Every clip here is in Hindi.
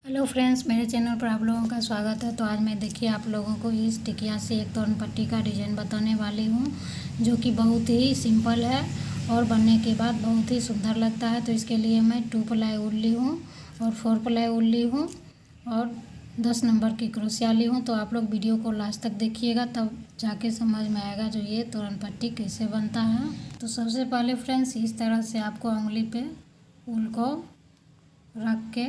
हेलो फ्रेंड्स, मेरे चैनल पर आप लोगों का स्वागत है। तो आज मैं देखिए आप लोगों को इस टिकिया से एक तोरण पट्टी का डिज़ाइन बताने वाली हूँ, जो कि बहुत ही सिंपल है और बनने के बाद बहुत ही सुंदर लगता है। तो इसके लिए मैं 2 प्लाई ऊन ली हूँ और 4 प्लाई ऊन ली हूँ और 10 नंबर की क्रोशिया ली हूँ। तो आप लोग वीडियो को लास्ट तक देखिएगा, तब जाके समझ में आएगा जो ये तोरण पट्टी कैसे बनता है। तो सबसे पहले फ्रेंड्स, इस तरह से आपको उंगली पे ऊन को रख के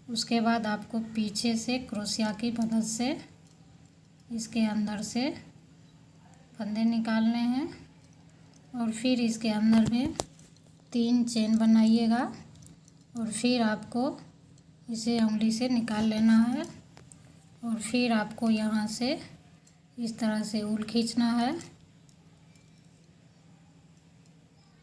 उसके बाद आपको पीछे से क्रोशिया की मदद से इसके अंदर से फंदे निकालने हैं और फिर इसके अंदर में 3 चेन बनाइएगा और फिर आपको इसे उंगली से निकाल लेना है और फिर आपको यहाँ से इस तरह से ऊल खींचना है।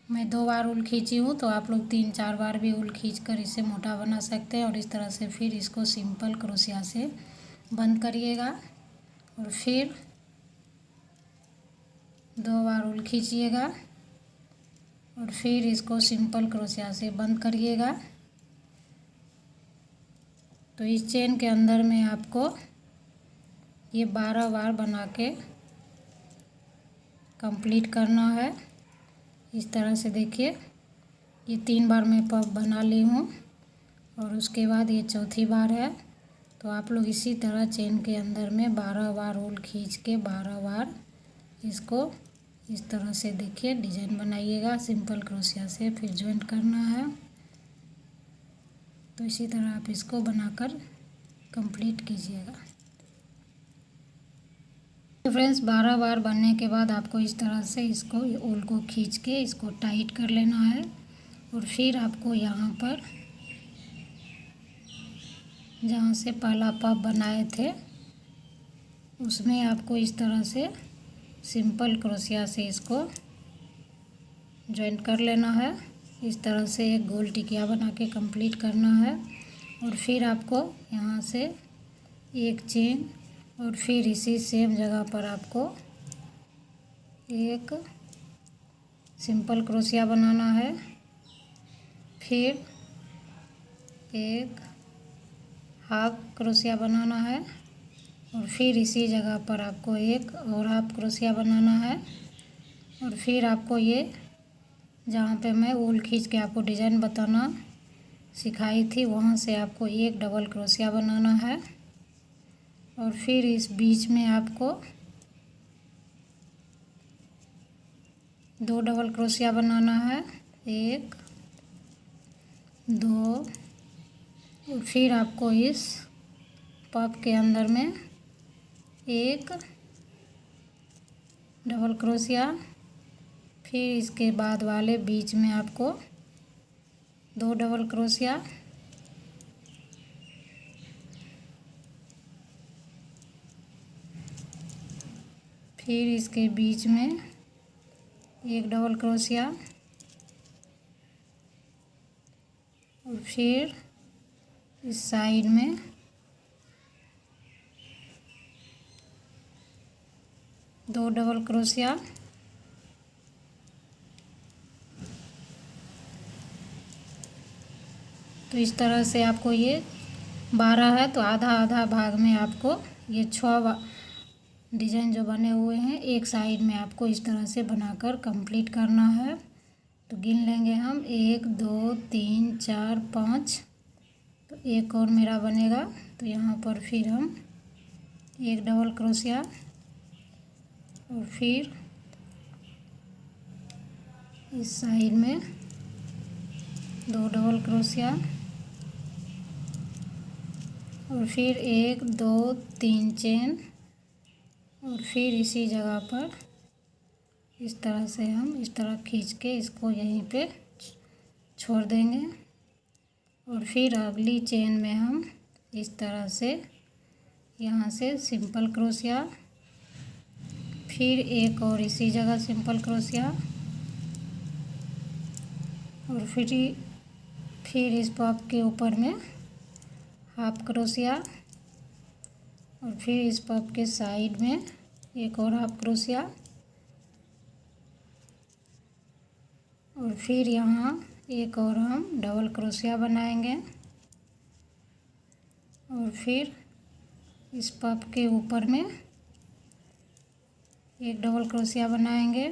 मैं 2 बार ऊल खींची हूँ, तो आप लोग 3-4 बार भी ऊल खींचकर इसे मोटा बना सकते हैं। और इस तरह से फिर इसको सिंपल क्रोशिया से बंद करिएगा और फिर 2 बार ऊल खींचिएगा और फिर इसको सिंपल क्रोशिया से बंद करिएगा। तो इस चेन के अंदर में आपको ये 12 बार बना के कंप्लीट करना है। इस तरह से देखिए, ये 3 बार मैं पफ बना ली हूँ और उसके बाद ये चौथी बार है। तो आप लोग इसी तरह चेन के अंदर में 12 बार ऊल खींच के 12 बार इसको इस तरह से देखिए डिजाइन बनाइएगा। सिंपल क्रोशिया से फिर ज्वाइंट करना है। तो इसी तरह आप इसको बनाकर कंप्लीट कीजिएगा। तो फ्रेंड्स, 12 बार बनने के बाद आपको इस तरह से इसको ऊल को खींच के इसको टाइट कर लेना है और फिर आपको यहाँ पर जहाँ से पहला पफ बनाए थे उसमें आपको इस तरह से सिंपल क्रोशिया से इसको जॉइंट कर लेना है। इस तरह से एक गोल टिकिया बना के कंप्लीट करना है और फिर आपको यहाँ से एक चेन और फिर इसी सेम जगह पर आपको एक सिंपल क्रोशिया बनाना है, फिर एक हाफ क्रोशिया बनाना है और फिर इसी जगह पर आपको एक और हाफ क्रोशिया बनाना है और फिर आपको ये जहाँ पे मैं ऊल खींच के आपको डिज़ाइन बताना सिखाई थी वहाँ से आपको एक डबल क्रोशिया बनाना है और फिर इस बीच में आपको 2 डबल क्रोशिया बनाना है, 1 2 और फिर आपको इस पफ के अंदर में एक डबल क्रोशिया, फिर इसके बाद वाले बीच में आपको 2 डबल क्रोशिया, फिर इसके बीच में एक डबल क्रोशिया और फिर इस साइड में 2 डबल क्रोशिया। तो इस तरह से आपको ये 12 है तो आधा आधा भाग में आपको ये 6 डिज़ाइन जो बने हुए हैं एक साइड में आपको इस तरह से बनाकर कंप्लीट करना है। तो गिन लेंगे हम 1 2 3 4 5। तो एक और मेरा बनेगा, तो यहाँ पर फिर हम एक डबल क्रोशिया और फिर इस साइड में 2 डबल क्रोशिया और फिर 1 2 3 चेन और फिर इसी जगह पर इस तरह से हम इस तरह खींच के इसको यहीं पे छोड़ देंगे और फिर अगली चेन में हम इस तरह से यहाँ से सिंपल क्रोशिया, फिर एक और इसी जगह सिंपल क्रोशिया और फिर इस पफ के ऊपर में हाफ क्रोशिया और फिर इस पफ के साइड में एक और हाफ क्रोशिया और फिर यहाँ एक और हम डबल क्रोशिया बनाएंगे और फिर इस पफ के ऊपर में एक डबल क्रोशिया बनाएंगे।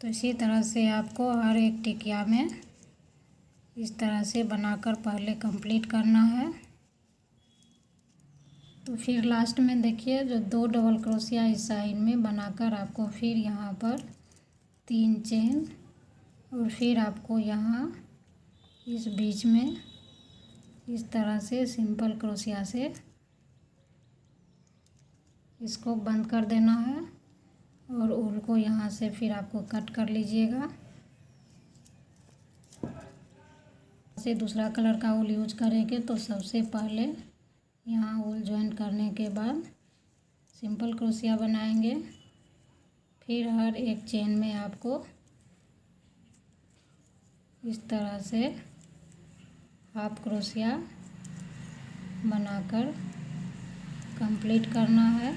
तो इसी तरह से आपको हर एक टिकिया में इस तरह से बनाकर पहले कंप्लीट करना है। तो फिर लास्ट में देखिए जो 2 डबल क्रोशिया इस साइड में बनाकर आपको फिर यहाँ पर 3 चेन और फिर आपको यहाँ इस बीच में इस तरह से सिंपल क्रोशिया से इसको बंद कर देना है और ऊल को यहाँ से फिर आपको कट कर लीजिएगा। से दूसरा कलर का ऊल यूज करेंगे तो सबसे पहले यहाँ ऊल ज्वाइन करने के बाद सिंपल क्रोशिया बनाएंगे। फिर हर एक चेन में आपको इस तरह से हाफ क्रोशिया बनाकर कंप्लीट करना है।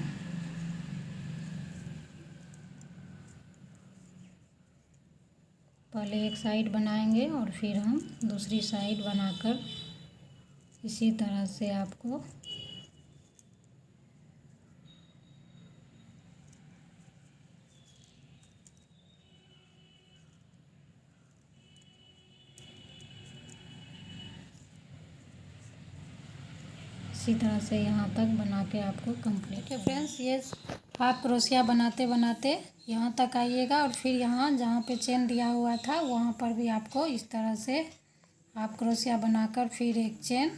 पहले एक साइड बनाएंगे और फिर हम दूसरी साइड बनाकर इसी तरह से आपको इसी तरह से यहाँ तक बना के आपको कंप्लीट है। फ्रेंड्स ये हाफ क्रोशिया बनाते बनाते यहाँ तक आइएगा और फिर यहाँ जहाँ पे चेन दिया हुआ था वहाँ पर भी आपको इस तरह से हाफ क्रोशिया बनाकर फिर एक चेन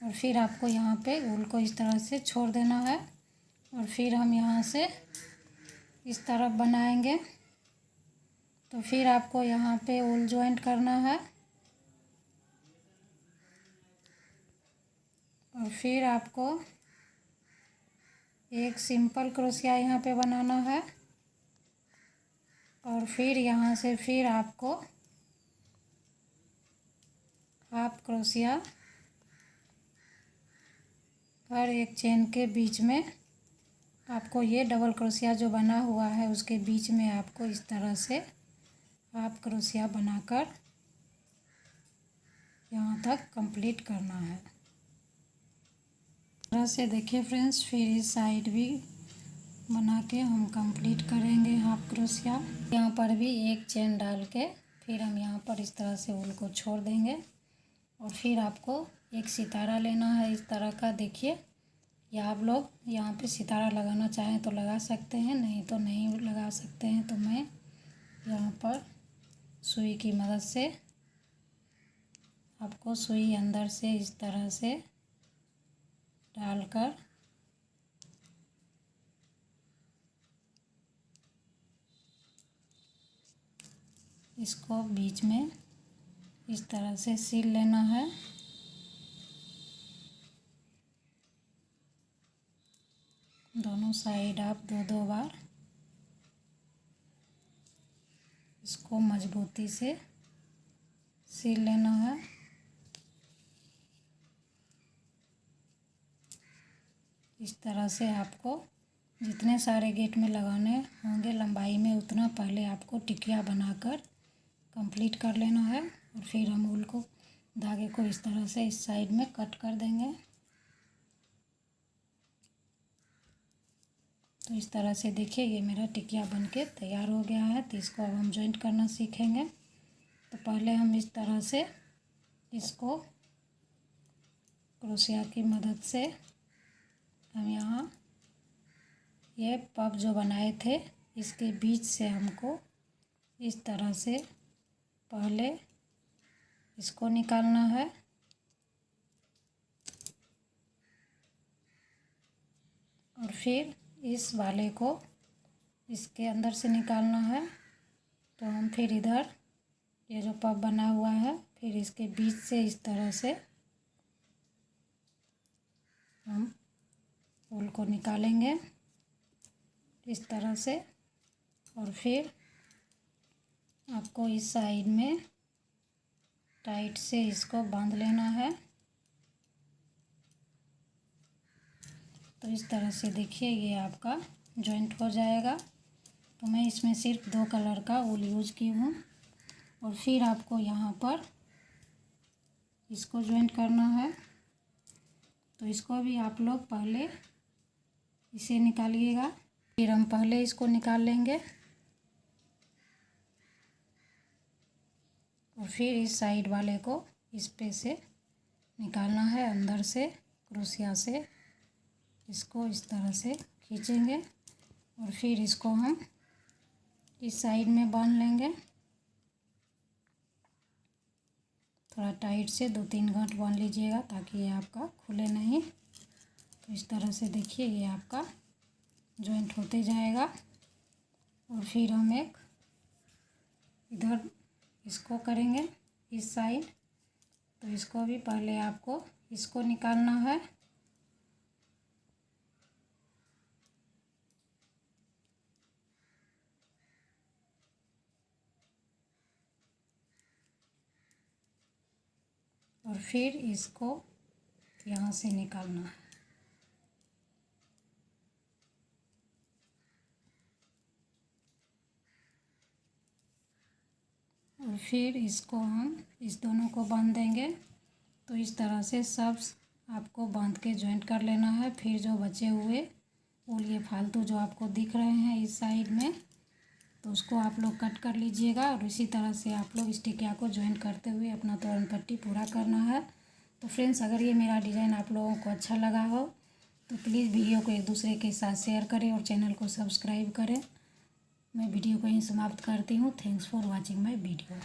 और फिर आपको यहाँ पे ऊल को इस तरह से छोड़ देना है और फिर हम यहाँ से इस तरफ बनाएंगे। तो फिर आपको यहाँ पे ऊल जॉइंट करना है और फिर आपको एक सिंपल क्रोशिया यहाँ पे बनाना है और फिर यहाँ से फिर आपको हाफ क्रोशिया हर एक चेन के बीच में आपको ये डबल क्रोशिया जो बना हुआ है उसके बीच में आपको इस तरह से हाफ क्रोशिया बनाकर यहाँ तक कंप्लीट करना है। इस तरह से देखिए फ्रेंड्स फिर इस साइड भी बना के हम कंप्लीट करेंगे हाफ क्रोशिया। यहाँ पर भी एक चेन डाल के फिर हम यहाँ पर इस तरह से ऊल को छोड़ देंगे और फिर आपको एक सितारा लेना है इस तरह का। देखिए या आप लोग यहाँ पे सितारा लगाना चाहें तो लगा सकते हैं, नहीं तो नहीं लगा सकते हैं। तो मैं यहाँ पर सुई की मदद से आपको सुई अंदर से इस तरह से डालकर इसको बीच में इस तरह से सील लेना है। दोनों साइड आप 2-2 बार इसको मजबूती से सील लेना है। इस तरह से आपको जितने सारे गेट में लगाने होंगे लंबाई में उतना पहले आपको टिकिया बनाकर कंप्लीट कर लेना है और फिर हम ऊल को धागे को इस तरह से इस साइड में कट कर देंगे। तो इस तरह से देखिए ये मेरा टिकिया बनके तैयार हो गया है। तो इसको अब हम जॉइंट करना सीखेंगे। तो पहले हम इस तरह से इसको क्रोशिया की मदद से हम यहाँ ये पफ जो बनाए थे इसके बीच से हमको इस तरह से पहले इसको निकालना है और फिर इस वाले को इसके अंदर से निकालना है। तो हम फिर इधर ये जो पफ बना हुआ है फिर इसके बीच से इस तरह से हम ऊल को निकालेंगे इस तरह से और फिर आपको इस साइड में टाइट से इसको बांध लेना है। तो इस तरह से देखिए ये आपका जॉइंट हो जाएगा। तो मैं इसमें सिर्फ 2 कलर का ऊल यूज की हूँ और फिर आपको यहाँ पर इसको जॉइंट करना है। तो इसको भी आप लोग पहले इसे निकालिएगा। फिर हम पहले इसको निकाल लेंगे और फिर इस साइड वाले को इस पे से निकालना है। अंदर से क्रोशिया से इसको इस तरह से खींचेंगे और फिर इसको हम इस साइड में बांध लेंगे। थोड़ा टाइट से 2-3 गांठ बांध लीजिएगा ताकि ये आपका खुले नहीं। तो इस तरह से देखिए ये आपका जॉइंट होते जाएगा। और फिर हम एक इधर इसको करेंगे इस साइड। तो इसको भी पहले आपको इसको निकालना है। और फिर इसको यहाँ से निकालना है। और फिर इसको हम इस दोनों को बांध देंगे। तो इस तरह से सब आपको बांध के जॉइंट कर लेना है। फिर जो बचे हुए वो ये फालतू जो आपको दिख रहे हैं इस साइड में, तो उसको आप लोग कट कर लीजिएगा। और इसी तरह से आप लोग इस टिकिया को जॉइंट करते हुए अपना तोरण पट्टी पूरा करना है। तो फ्रेंड्स, अगर ये मेरा डिज़ाइन आप लोगों को अच्छा लगा हो तो प्लीज़ वीडियो को एक दूसरे के साथ शेयर करें और चैनल को सब्सक्राइब करें। मैं वीडियो को यहीं समाप्त करती हूँ। Thanks for watching my video.